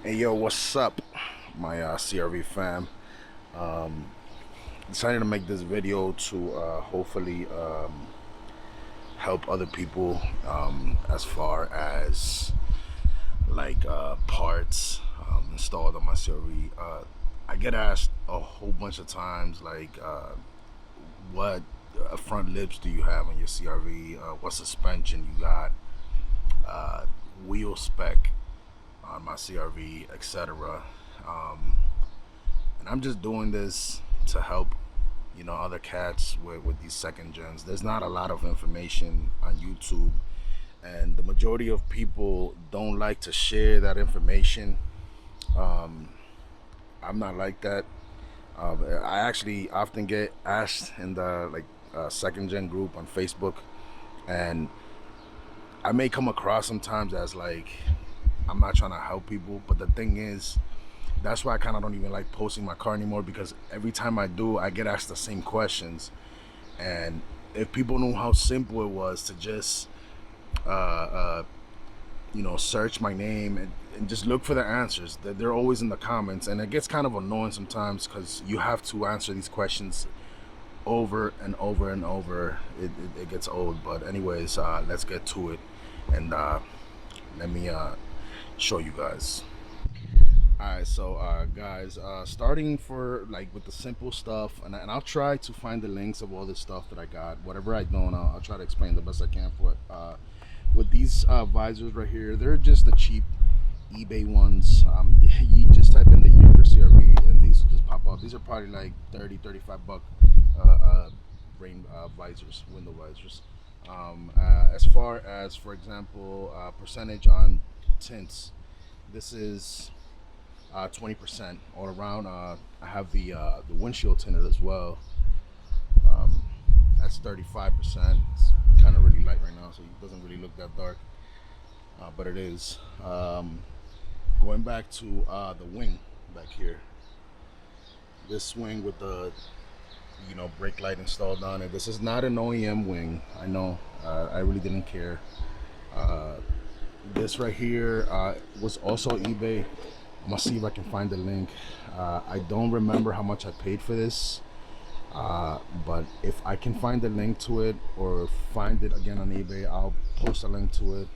Hey yo, what's up, my CRV fam? Um, Decided to make this video to hopefully help other people as far as like parts installed on my CRV. I get asked a whole bunch of times like, what front lips do you have on your CRV? What suspension you got? Uh, Wheel spec on my CRV, etc. Um, and I'm just doing this to help, other cats with these second gens. There's not a lot of information on YouTube, and the majority of people don't like to share that information. Um, I'm not like that. I actually often get asked in the second gen group on Facebook, and I may come across sometimes as like I'm not trying to help people, but the thing is, that's why I kind of don't even like posting my car anymore, because every time I do, I get asked the same questions. And if people knew how simple it was to just, uh, uh, search my name and just look for the answers, they're always in the comments, and it gets kind of annoying sometimes because you have to answer these questions over and over and over. It gets old. But anyways, let's get to it, and let me show you guys. Alright, so guys, starting for like with the simple stuff, and I'll try to find the links of all this stuff that I got. Whatever I don't, I'll try to explain the best I can for it. With these visors right here, they're just the cheap eBay ones. You just type in the year CRV and these will just pop up. These are probably like 30-35 buck rain visors, window visors. As far as, for example, percentage on tints, this is 20% all around. I have the windshield tinted as well. That's 35%. It's kind of really light right now, so it doesn't really look that dark, but it is. Going back to the wing back here, this wing with the brake light installed on it. This is not an OEM wing. I know. I really didn't care. This right here was also eBay. I'm gonna see if I can find the link. I don't remember how much I paid for this, but if I can find the link to it or find it again on eBay, I'll post a link to it.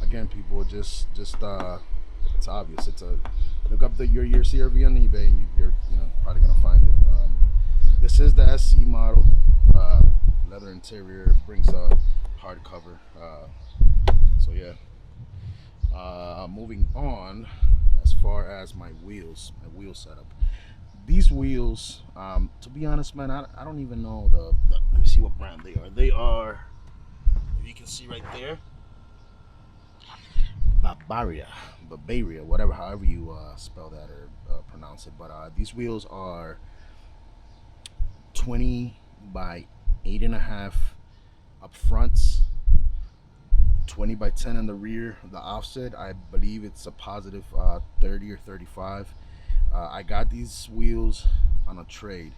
Again, people, just it's obvious. It's a look up your CRV on eBay, and you're probably gonna find it. This is the SC model, leather interior, brings a hardcover. So yeah. Moving on, as far as my wheel setup. These wheels, to be honest, man, I don't even know let me see what brand they are. They are, if you can see right there, Bavaria, whatever, however you spell that or pronounce it. But these wheels are 20 by 8.5 up front, 20 by 10 in the rear. The offset, I believe it's a positive 30 or 35. I got these wheels on a trade.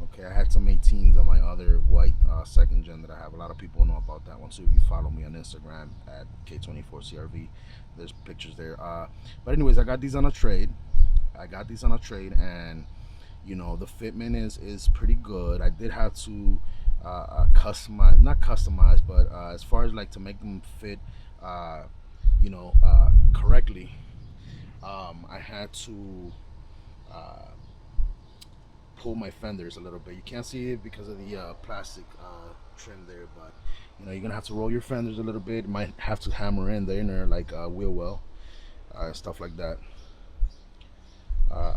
Okay, I had some 18s on my other white second gen that I have. A lot of people know about that one, so if you follow me on Instagram at K24CRV, there's pictures there. But anyways, I got these on a trade. And the fitment is pretty good. I did have to customize, not customize, but as far as like to make them fit correctly, I had to pull my fenders a little bit. You can't see it because of the plastic trim there, but you're gonna have to roll your fenders a little bit. You might have to hammer in the inner like wheel well, stuff like that.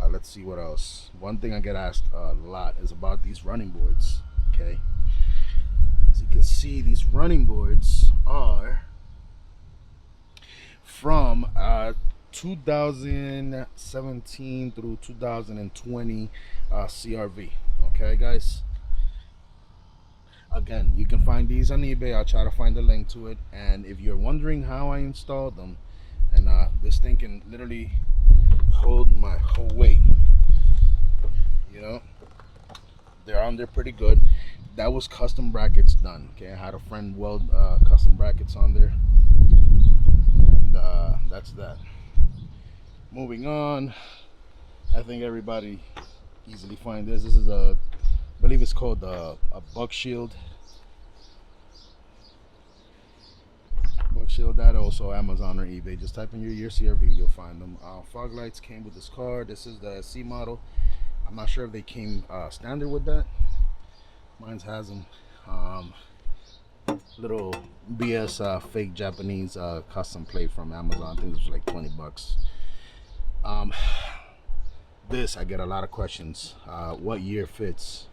Let's see what else. One thing I get asked a lot is about these running boards. Okay, as you can see, these running boards are from 2017 through 2020 CRV. Okay, guys. Again, you can find these on eBay. I'll try to find a link to it. And if you're wondering how I installed them, and this thing can literally hold my whole weight, they're on there pretty good. That was custom brackets done. Okay, I had a friend weld custom brackets on there, and that's that. Moving on, I think everybody easily find this. This is a, I believe it's called a buck shield. Buck shield, that also Amazon or eBay. Just type in your CRV, you'll find them. Fog lights came with this car. This is the C model. I'm not sure if they came standard with that. Mine has them. Little BS fake Japanese custom plate from Amazon. I think it was like 20 bucks. This, I get a lot of questions. What year fits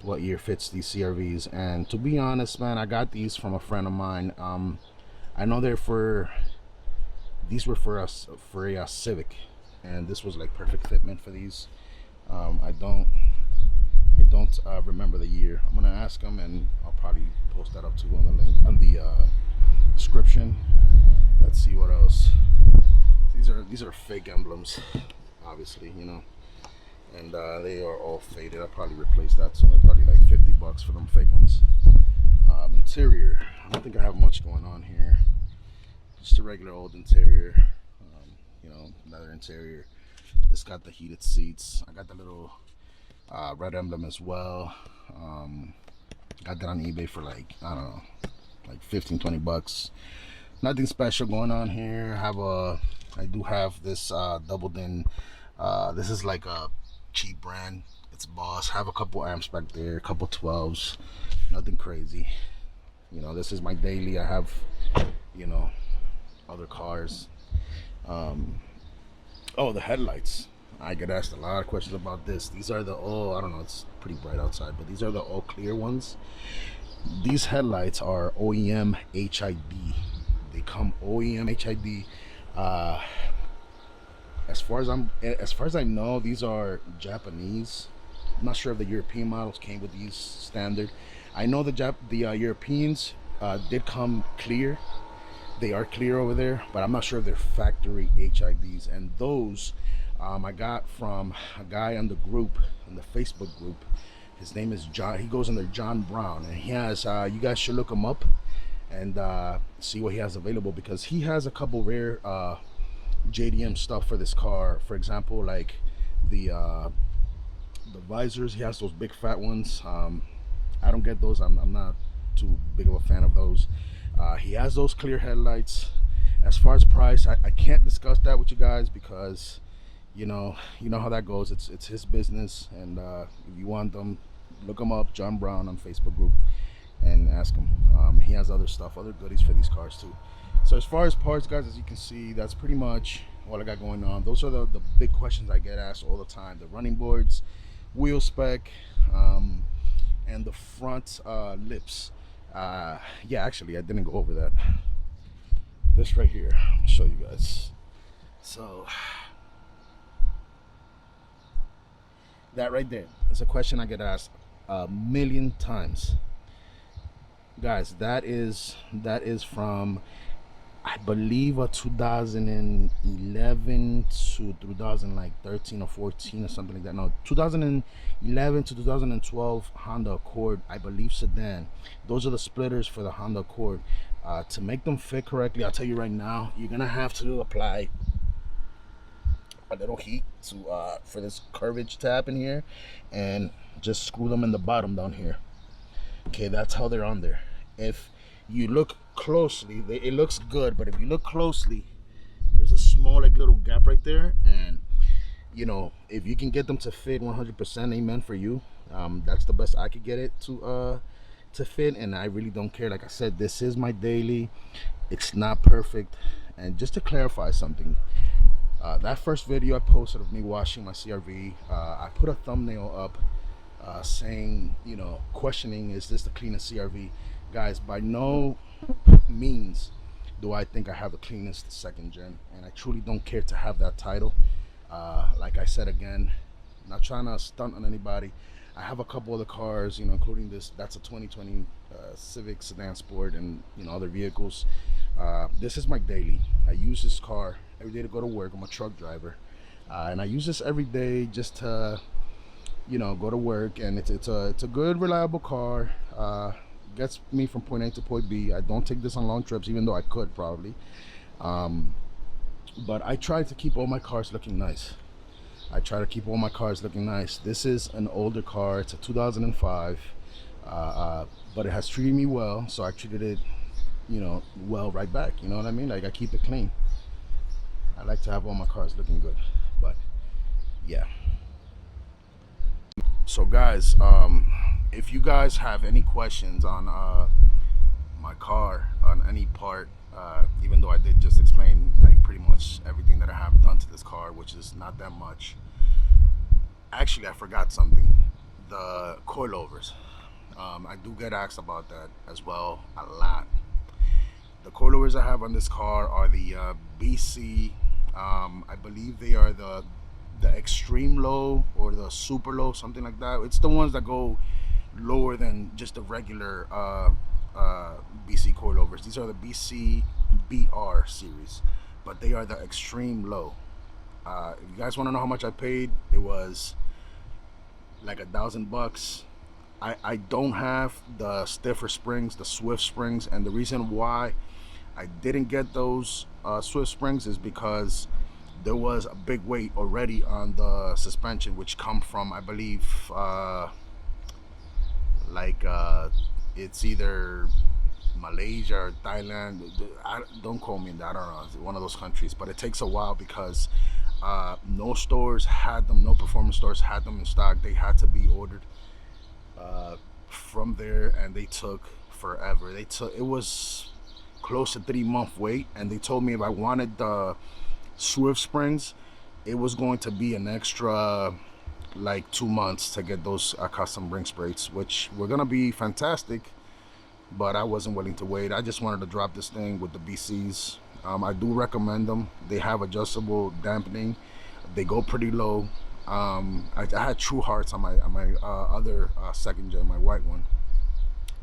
these CRVs? And to be honest, man, I got these from a friend of mine. I know these were for a Civic, and this was like perfect fitment for these. I don't remember the year. I'm gonna ask them, and I'll probably post that up too on the link on the description. Let's see what else. These are fake emblems, obviously, you know, and they are all faded. I'll probably replace that soon. Probably like 50 bucks for them fake ones. Interior, I don't think I have much going on here. Just a regular old interior, you know, leather interior. It's got the heated seats. I got the little red emblem as well. Got that on eBay for like, I don't know, like 15-20 bucks. Nothing special going on here. I do have this double din. This is like a cheap brand. It's Boss. Have a couple amps back there, a couple 12s. Nothing crazy. You know, this is my daily. I have, you know, other cars. Oh, the headlights. I get asked a lot of questions about this. These are the I don't know, it's pretty bright outside, but these are the all clear ones. These headlights are OEM HID. They come OEM HID. As far as I know, these are Japanese. I'm not sure if the European models came with these standard. I know the Europeans did come clear. They are clear over there, but I'm not sure if they're factory HIDs. And those I got from a guy on the group, in the Facebook group. His name is John. He goes under John Brown, and he has you guys should look him up and see what he has available, because he has a couple rare JDM stuff for this car. For example, like the visors. He has those big fat ones. I don't get those. I'm not too big of a fan of those. He has those clear headlights. As far as price, I can't discuss that with you guys, because you know how that goes. It's his business, and if you want them, look him up, John Brown, on Facebook group, and ask him. He has other stuff, other goodies for these cars too. So as far as parts, guys, as you can see, that's pretty much what I got going on. Those are the big questions I get asked all the time: the running boards, wheel spec, and the front lips. Yeah, actually, I didn't go over that. This right here, I'll show you guys. So that right there is a question I get asked a million times, guys. That is from, I believe, a 2011 to 2013 or 14 or something like that. No, 2011 to 2012 Honda Accord, I believe, sedan. Those are the splitters for the Honda Accord. To make them fit correctly, I'll tell you right now, you're gonna have to apply a little heat to for this curvage to happen here, and just screw them in the bottom down here. Okay, that's how they're on there. If you look closely, it looks good, but if you look closely, there's a small like little gap right there, and you know, if you can get them to fit 100%, amen for you. That's the best I could get it to fit, and I really don't care. Like I said, this is my daily. It's not perfect. And just to clarify something, that first video I posted of me washing my CRV, I put a thumbnail up saying, you know, questioning, is this the cleanest CRV? Guys, by no means do I think I have the cleanest second gen, and I truly don't care to have that title. Like I said, again, not trying to stunt on anybody. I have a couple other cars, you know, including this. That's a 2020 Civic Sedan Sport, and you know, other vehicles. This is my daily. I use this car every day to go to work. I'm a truck driver, and I use this every day just to, you know, go to work. And it's a good, reliable car. Gets me from point A to point B. I don't take this on long trips, even though I could probably. but I try to keep all my cars looking nice. This is an older car. It's a 2005, but it has treated me well, so I treated it, you know, well right back. You know what I mean? Like, I keep it clean. I like to have all my cars looking good. But yeah. So guys, if you guys have any questions on my car, on any part, even though I did just explain like pretty much everything that I have done to this car, which is not that much. Actually, I forgot something. The coilovers. I do get asked about that as well a lot. The coilovers I have on this car are the BC. I believe they are the extreme low or the super low, something like that. It's the ones that go lower than just the regular BC coilovers. These are the BC BR series, but they are the extreme low. If you guys want to know how much I paid, it was like $1,000. I don't have the stiffer springs, the Swift springs, and the reason why I didn't get those Swift springs is because there was a big weight already on the suspension, which come from, I believe, it's either Malaysia or Thailand. Don't quote me on that. I don't know. It's one of those countries, but it takes a while because no stores had them, no performance stores had them in stock. They had to be ordered from there, and they took forever. It was close to 3-month wait, and they told me if I wanted the Swift springs, it was going to be an extra like 2 months to get those custom ring sprays, which were gonna be fantastic, but I wasn't willing to wait. I just wanted to drop this thing with the BCs. I do recommend them. They have adjustable dampening. They go pretty low. I had True Hearts on my other second gen, my white one,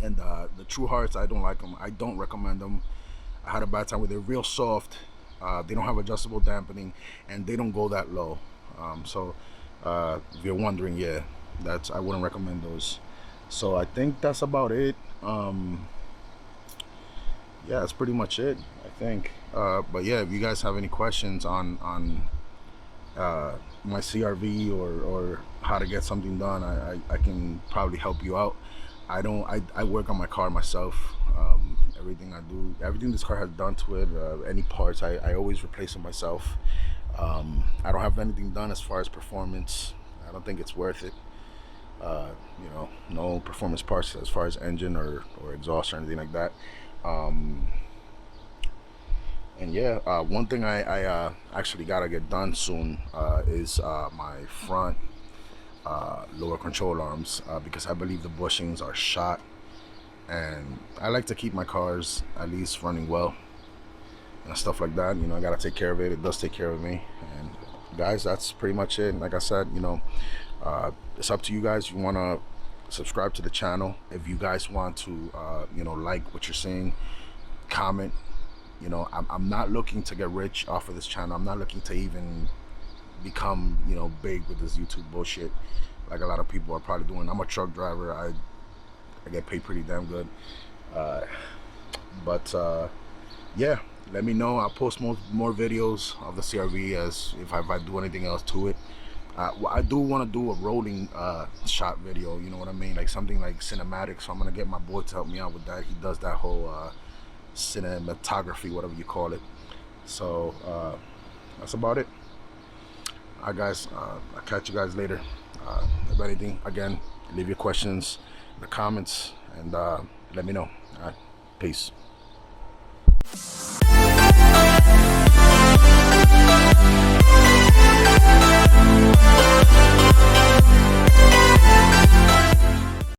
and the True Hearts, I don't like them. I don't recommend them. I had a bad time with it. They're real soft. They don't have adjustable dampening, and they don't go that low. So if you're wondering, yeah, I wouldn't recommend those. So I think that's about it. Yeah, that's pretty much it, I think. But yeah, if you guys have any questions on my CRV or how to get something done, I can probably help you out. I work on my car myself. Everything this car has done to it, any parts, I always replace them myself. I don't have anything done as far as performance. I don't think it's worth it. You know, no performance parts as far as engine or exhaust or anything like that. And yeah, one thing I actually gotta get done soon is my front lower control arms, because I believe the bushings are shot, and I like to keep my cars at least running well and stuff like that. You know, I gotta take care of it. It does take care of me. And guys, that's pretty much it. Like I said, you know, it's up to you guys. You want to subscribe to the channel. If you guys want to you know, like what you're seeing, comment. You know, I'm not looking to get rich off of this channel. I'm not looking to even become, you know, big with this YouTube bullshit like a lot of people are probably doing. I'm a truck driver. I get paid pretty damn good. But yeah, let me know. I'll post more videos of the CRV as if I do anything else to it. I do want to do a rolling shot video, you know what I mean, like something like cinematic. So I'm gonna get my boy to help me out with that. He does that whole cinematography, whatever you call it. So that's about it. Alright guys, I'll catch you guys later. If anything, again, leave your questions in the comments and let me know. Alright, peace.